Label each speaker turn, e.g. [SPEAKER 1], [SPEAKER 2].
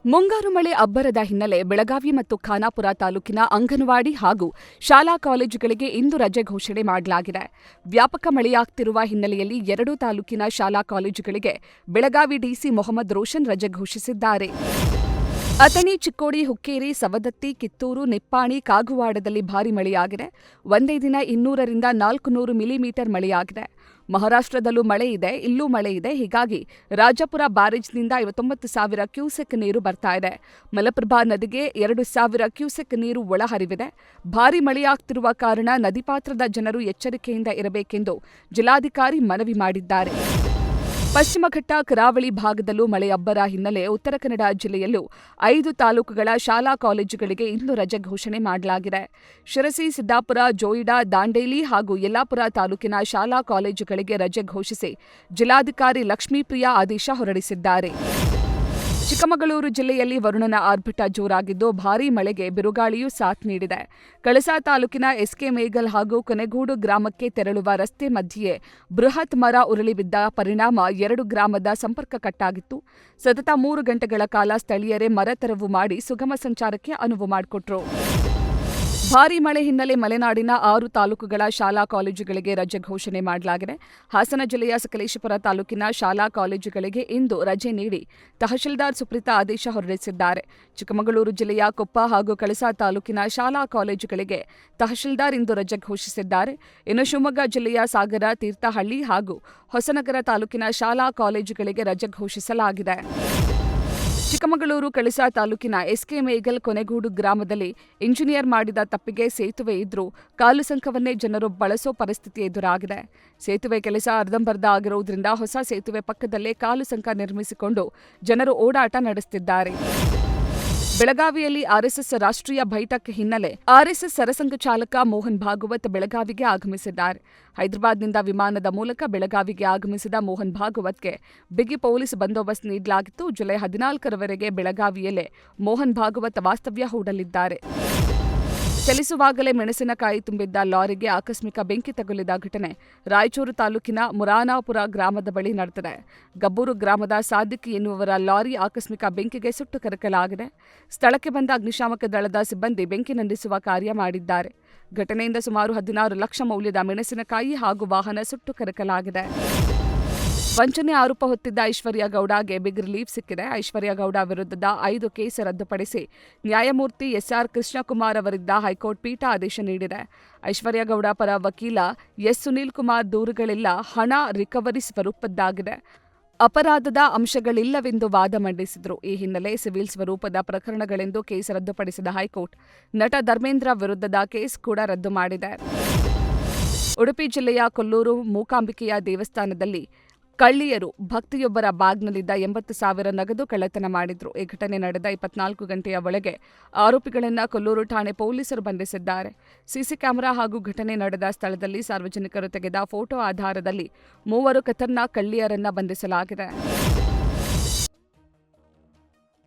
[SPEAKER 1] ಮುಂಗಾರು ಮಳೆ ಅಬ್ಬರದ ಹಿನ್ನೆಲೆ ಬೆಳಗಾವಿ ಮತ್ತು ಖಾನಾಪುರ ತಾಲೂಕಿನ ಅಂಗನವಾಡಿ ಹಾಗೂ ಶಾಲಾ ಕಾಲೇಜುಗಳಿಗೆ ಇಂದು ರಜೆ ಘೋಷಣೆ ಮಾಡಲಾಗಿದೆ. ವ್ಯಾಪಕ ಮಳೆಯಾಗುತ್ತಿರುವ ಹಿನ್ನೆಲೆಯಲ್ಲಿ ಎರಡೂ ತಾಲೂಕಿನ ಶಾಲಾ ಕಾಲೇಜುಗಳಿಗೆ ಬೆಳಗಾವಿ ಡಿಸಿ ಮೊಹಮ್ಮದ್ ರೋಷನ್ ರಜೆ ಘೋಷಿಸಿದ್ದಾರೆ. ಅಥಣಿ, ಚಿಕ್ಕೋಡಿ, ಹುಕ್ಕೇರಿ, ಸವದತ್ತಿ, ಕಿತ್ತೂರು, ನಿಪ್ಪಾಣಿ, ಕಾಗವಾಡದಲ್ಲಿ ಭಾರೀ ಮಳೆಯಾಗಿದೆ. ಒಂದೇ ದಿನ 200ರಿಂದ 400 ಮಿಲಿಮೀಟರ್ ಮಳೆಯಾಗಿದೆ. ಮಹಾರಾಷ್ಟ್ರದಲ್ಲೂ ಮಳೆ ಇದೆ, ಇಲ್ಲೂ ಮಳೆ ಇದೆ. ಹೀಗಾಗಿ ರಾಜಾಪುರ ಬ್ಯಾರೇಜ್ನಿಂದ 59,000 ಕ್ಯೂಸೆಕ್ ನೀರು ಬರ್ತಾ ಇದೆ. ಮಲಪ್ರಭಾ ನದಿಗೆ 2,000 ಕ್ಯೂಸೆಕ್ ನೀರು ಒಳಹರಿವಿದೆ. ಭಾರೀ ಮಳೆಯಾಗುತ್ತಿರುವ ಕಾರಣ ನದಿ ಪಾತ್ರದ ಜನರು ಎಚ್ಚರಿಕೆಯಿಂದ ಇರಬೇಕೆಂದು ಜಿಲ್ಲಾಧಿಕಾರಿ ಮನವಿ ಮಾಡಿದ್ದಾರೆ. ಪಶ್ಚಿಮ ಘಟ್ಟ ಕರಾವಳಿ ಭಾಗದಲ್ಲೂ ಮಳೆ ಅಬ್ಬರ ಹಿನ್ನೆಲೆ ಉತ್ತರ ಕನ್ನಡ ಜಿಲ್ಲೆಯಲ್ಲೂ 5 ತಾಲೂಕುಗಳ ಶಾಲಾ ಕಾಲೇಜುಗಳಿಗೆ ಇಂದು ರಜೆ ಘೋಷಣೆ ಮಾಡಲಾಗಿದೆ. ಶಿರಸಿ, ಸಿದ್ದಾಪುರ, ಜೋಯಿಡಾ, ದಾಂಡೇಲಿ ಹಾಗೂ ಯಲ್ಲಾಪುರ ತಾಲೂಕಿನ ಶಾಲಾ ಕಾಲೇಜುಗಳಿಗೆ ರಜೆ ಘೋಷಿಸಿ ಜಿಲ್ಲಾಧಿಕಾರಿ ಲಕ್ಷ್ಮೀಪ್ರಿಯಾ ಆದೇಶ ಹೊರಡಿಸಿದ್ದಾರೆ. ಚಿಕ್ಕಮಗಳೂರು ಜಿಲ್ಲೆಯಲ್ಲಿ ವರುಣನ ಆರ್ಭಟ ಜೋರಾಗಿದ್ದು ಭಾರೀ ಮಳೆಗೆ ಬಿರುಗಾಳಿಯೂ ಸಾಥ್ ನೀಡಿದೆ. ಕಳಸಾ ತಾಲೂಕಿನ ಎಸ್ಕೆ ಮೇಗಲ್ ಹಾಗೂ ಕೊನೆಗೂಡು ಗ್ರಾಮಕ್ಕೆ ತೆರಳುವ ರಸ್ತೆ ಮಧ್ಯೆಯೇ ಬೃಹತ್ ಮರ ಉರುಳಿ ಬಿದ್ದ ಪರಿಣಾಮ 2 ಗ್ರಾಮದ ಸಂಪರ್ಕ ಕಟ್ಟಾಗಿತ್ತು. ಸತತ 3 ಗಂಟೆಗಳ ಕಾಲ ಸ್ಥಳೀಯರೇ ಮರ ತೆರವು ಮಾಡಿ ಸುಗಮ ಸಂಚಾರಕ್ಕೆ ಅನುವು ಮಾಡಿಕೊಟ್ರು. ಭಾರೀ ಮಳೆ ಹಿನ್ನೆಲೆ ಮಲೆನಾಡಿನ 6 ತಾಲೂಕುಗಳ ಶಾಲಾ ಕಾಲೇಜುಗಳಿಗೆ ರಜೆ ಘೋಷಣೆ ಮಾಡಲಾಗಿದೆ. ಹಾಸನ ಜಿಲ್ಲೆಯ ಸಕಲೇಶಪುರ ತಾಲೂಕಿನ ಶಾಲಾ ಕಾಲೇಜುಗಳಿಗೆ ಇಂದು ರಜೆ ನೀಡಿ ತಹಶೀಲ್ದಾರ್ ಸುಪ್ರೀತಾ ಆದೇಶ ಹೊರಡಿಸಿದ್ದಾರೆ. ಚಿಕ್ಕಮಗಳೂರು ಜಿಲ್ಲೆಯ ಕೊಪ್ಪ ಹಾಗೂ ಕಳಸಾ ತಾಲೂಕಿನ ಶಾಲಾ ಕಾಲೇಜುಗಳಿಗೆ ತಹಶೀಲ್ದಾರ್ ಇಂದು ರಜೆ ಘೋಷಿಸಿದ್ದಾರೆ. ಇನ್ನು ಶಿವಮೊಗ್ಗ ಜಿಲ್ಲೆಯ ಸಾಗರ, ತೀರ್ಥಹಳ್ಳಿ ಹಾಗೂ ಹೊಸನಗರ ತಾಲೂಕಿನ ಶಾಲಾ ಕಾಲೇಜುಗಳಿಗೆ ರಜೆ ಘೋಷಿಸಲಾಗಿದೆ. ಚಿಕ್ಕಮಗಳೂರು ಕಳಸಾ ತಾಲೂಕಿನ ಎಸ್ಕೆ ಮೇಗಲ್ ಕೊನೆಗೂಡು ಗ್ರಾಮದಲ್ಲಿ ಇಂಜಿನಿಯರ್ ಮಾಡಿದ ತಪ್ಪಿಗೆ ಸೇತುವೆ ಇದ್ರೂ ಕಾಲು ಸಂಕವನ್ನೇ ಜನರು ಬಳಸೋ ಪರಿಸ್ಥಿತಿ ಎದುರಾಗಿದೆ. ಸೇತುವೆ ಕೆಲಸ ಅರ್ಧಂಬರ್ಧ ಆಗಿರುವುದರಿಂದ ಹೊಸ ಸೇತುವೆ ಪಕ್ಕದಲ್ಲೇ ಕಾಲು ಸಂಕ ನಿರ್ಮಿಸಿಕೊಂಡು ಜನರು ಓಡಾಟ ನಡೆಸುತ್ತಿದ್ದಾರೆ. ಬೆಳಗಾವಿಯಲ್ಲಿ ಆರ್ಎಸ್ಎಸ್ ರಾಷ್ಟ್ರೀಯ ಬೈಠಕ್ ಹಿನ್ನೆಲೆ ಆರ್ಎಸ್ಎಸ್ ಸರಸಂಘ ಚಾಲಕ ಮೋಹನ್ ಭಾಗವತ್ ಬೆಳಗಾವಿಗೆ ಆಗಮಿಸಿದ್ದಾರೆ. ಹೈದರಾಬಾದ್ನಿಂದ ವಿಮಾನದ ಮೂಲಕ ಬೆಳಗಾವಿಗೆ ಆಗಮಿಸಿದ ಮೋಹನ್ ಭಾಗವತ್ಗೆ ಬಿಗಿ ಪೊಲೀಸ್ ಬಂದೋಬಸ್ತ್ ನೀಡಲಾಗಿತ್ತು. ಜುಲೈ 14ರವರೆಗೆ ಬೆಳಗಾವಿಯಲ್ಲೇ ಮೋಹನ್ ಭಾಗವತ್ ವಾಸ್ತವ್ಯ ಹೂಡಲಿದ್ದಾರೆ. ಚಲಿಸುವಾಗಲೇ ಮೆಣಸಿನಕಾಯಿ ತುಂಬಿದ್ದ ಲಾರಿಗೆ ಆಕಸ್ಮಿಕ ಬೆಂಕಿ ತಗುಲಿದ ಘಟನೆ ರಾಯಚೂರು ತಾಲೂಕಿನ ಮುರಾನಾಪುರ ಗ್ರಾಮದ ಬಳಿ ನಡೆದಿದೆ. ಗಬ್ಬೂರು ಗ್ರಾಮದ ಸಾದಿಕ್ ಎನ್ನುವರ ಲಾರಿ ಆಕಸ್ಮಿಕ ಬೆಂಕಿಗೆ ಸುಟ್ಟು ಕರಕಲಾಗಿದೆ. ಸ್ಥಳಕ್ಕೆ ಬಂದ ಅಗ್ನಿಶಾಮಕ ದಳದ ಸಿಬ್ಬಂದಿ ಬೆಂಕಿ ನಂದಿಸುವ ಕಾರ್ಯ ಮಾಡಿದ್ದಾರೆ. ಘಟನೆಯಿಂದ ಸುಮಾರು 16 ಲಕ್ಷ ಮೌಲ್ಯದ ಮೆಣಸಿನಕಾಯಿ ಹಾಗೂ ವಾಹನ ಸುಟ್ಟು ಕರಕಲಾಗಿದೆ. ವಂಚನೆ ಆರೋಪ ಹೊತ್ತಿದ್ದ ಐಶ್ವರ್ಯ ಗೌಡಗೆ ಬಿಗ್ ರಿಲೀಫ್ ಸಿಕ್ಕಿದೆ. ಐಶ್ವರ್ಯ ಗೌಡ ವಿರುದ್ಧದ 5 ಕೇಸ್ ರದ್ದುಪಡಿಸಿ ನ್ಯಾಯಮೂರ್ತಿ ಎಸ್ಆರ್ ಕೃಷ್ಣಕುಮಾರ್ ಅವರಿದ್ದ ಹೈಕೋರ್ಟ್ ಪೀಠ ಆದೇಶ ನೀಡಿದೆ. ಐಶ್ವರ್ಯ ಗೌಡ ಪರ ವಕೀಲ ಎಸ್ ಸುನೀಲ್ ಕುಮಾರ್ ದೂರುಗಳೆಲ್ಲ ಹಣ ರಿಕವರಿ ಸ್ವರೂಪದ್ದಾಗಿದೆ, ಅಪರಾಧದ ಅಂಶಗಳಿಲ್ಲವೆಂದು ವಾದ ಮಂಡಿಸಿದರು. ಈ ಹಿನ್ನೆಲೆ ಸಿವಿಲ್ ಸ್ವರೂಪದ ಪ್ರಕರಣಗಳೆಂದು ಕೇಸ್ ರದ್ದುಪಡಿಸಿದ ಹೈಕೋರ್ಟ್ ನಟ ಧರ್ಮೇಂದ್ರ ವಿರುದ್ಧದ ಕೇಸ್ ಕೂಡ ರದ್ದು ಮಾಡಿದೆ. ಉಡುಪಿ ಜಿಲ್ಲೆಯ ಕೊಲ್ಲೂರು ಮೂಕಾಂಬಿಕೆಯ ದೇವಸ್ಥಾನದಲ್ಲಿ ಕಳ್ಳಿಯರು ಭಕ್ತಿಯೊಬ್ಬರ ಬ್ಯಾಗ್ನಲ್ಲಿದ್ದ 80,000 ನಗದು ಕಳ್ಳತನ ಮಾಡಿದ್ರು. ಈ ಘಟನೆ ನಡೆದ 24 ಗಂಟೆಯ ಒಳಗೆ ಆರೋಪಿಗಳನ್ನು ಕೊಲ್ಲೂರು ಠಾಣೆ ಪೊಲೀಸರು ಬಂಧಿಸಿದ್ದಾರೆ. ಸಿಸಿ ಕ್ಯಾಮೆರಾ ಹಾಗೂ ಘಟನೆ ನಡೆದ ಸ್ಥಳದಲ್ಲಿ ಸಾರ್ವಜನಿಕರು ತೆಗೆದ ಫೋಟೋ ಆಧಾರದಲ್ಲಿ 3 ಖತರ್ನಾಕ್ ಕಳ್ಳಿಯರನ್ನ ಬಂಧಿಸಲಾಗಿದೆ.